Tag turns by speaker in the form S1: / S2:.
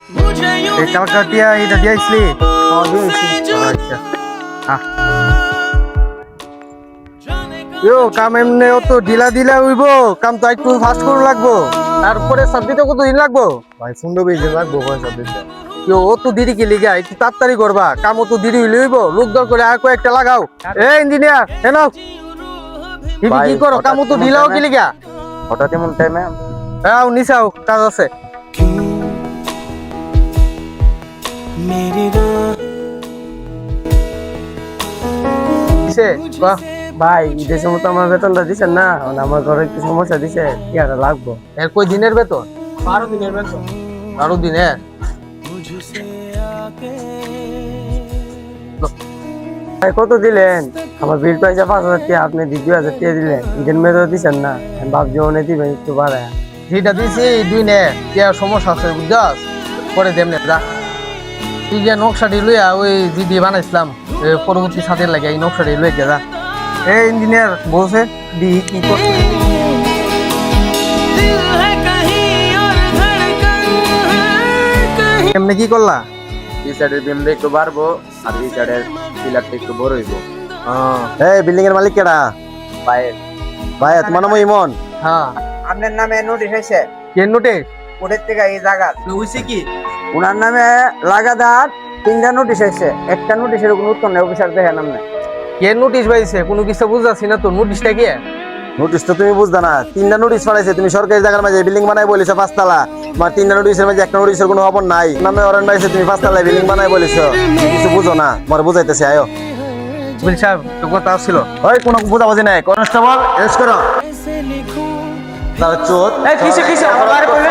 S1: এই কালকাটিয়া এটা দিয়েছিলি? আচ্ছা কাম এমনি অত ঢিলা দিলা হইব, কাম তো একটু ফাস্ট করে লাগবো। তারপরে সাবজেক্টে কতদিন লাগবো?
S2: ভাই 15-20 দিন লাগবো সাবজেক্টে।
S1: অত দেরি কি লিগা? একটু তাড়াতাড়ি করবা, কাম অত দেরি হইলে হইব। লোক দর করে আর কয়েকটা লাগাও। এই ইঞ্জিনিয়ার হেনো কি করো? কাম অত ঢিলাও কি লিগা?
S2: হঠাৎ এমন টাইমে
S1: আও নিসাও, কাজ আছে।
S2: ভাই ঈদের সময় তো আমার বেতনটা দিচ্ছেন না, আমার ঘরে একটু সমস্যা দিছে, ইয়াটা লাগবো।
S1: এর কই দিনের বেতন?
S2: 12 দিনের বেতন।
S1: 12 দিনের?
S2: ভাই কত দিলেন? আমার বিল পয়সা 5,000 টাকা, আপনি 2,000 টাকা দিলেন। ঈদের মেয়েও দিচ্ছেন না, আমি ভাবছি অনেক দিবেন একটু বাড়ায়।
S1: যেটা দিছি দুই নে, কি আর সমস্যা আছে বুঝছস? পরে দেমনে যা। তুই যে নকশাটি লইয়া ওই জিডি বানাইছিলাম পরবর্তী সাথে লাগে, এই নকশাটি লইয়া যা। এই ইঞ্জিনিয়ার বসে দি কি করছে? এমনি কি করলা?
S2: এই সাইডের বিমটা একটু বাড়বো আর এই সাইডের পিলারটা একটু বড় হইব।
S1: এই বিল্ডিং এর মালিক কেডা?
S2: ভাই
S1: ভাই তোমার নাম ইমন? হ্যাঁ।
S3: আপনার নামে নোটিশ হয়েছে
S1: কে নোটিশ?
S3: কোর্টের থেকে এই জায়গা
S1: হইছে কি?
S3: ওনার নামে লাগাতার 3টা নোটিশ হয়েছে। একটা নোটিশের কোনো উত্তর নেই, অফিসার দেখেন আপনি।
S1: কে নোটিশ পাইছে? কোনো কিছু বুঝাচ্ছি না তো। নোটিশটা কি?
S4: নোটিশ তো তুমি বুঝদা না, 3টা নোটিশ পাঠাইছে। তুমি সরকারি জায়গার মাঝে বিল্ডিং বানাই বলেছো 5 তলা, তোমার 3টা নোটিশের মাঝে একটা নোটিশের কোনো খবর নাই। নামে অরেন পাইছে, তুমি 5 তলায় বিল্ডিং বানাই বলেছো, কিছু বুঝো না। তোমার বুঝাইতেছে, আয়ো।
S1: বিল সাহেব তো কথা ছিল।
S4: ওই কোনো বুঝাবুঝি নাই, কনস্টেবল এস করো। তাহলে চোর
S3: কিসে আমার বাইরে কইলে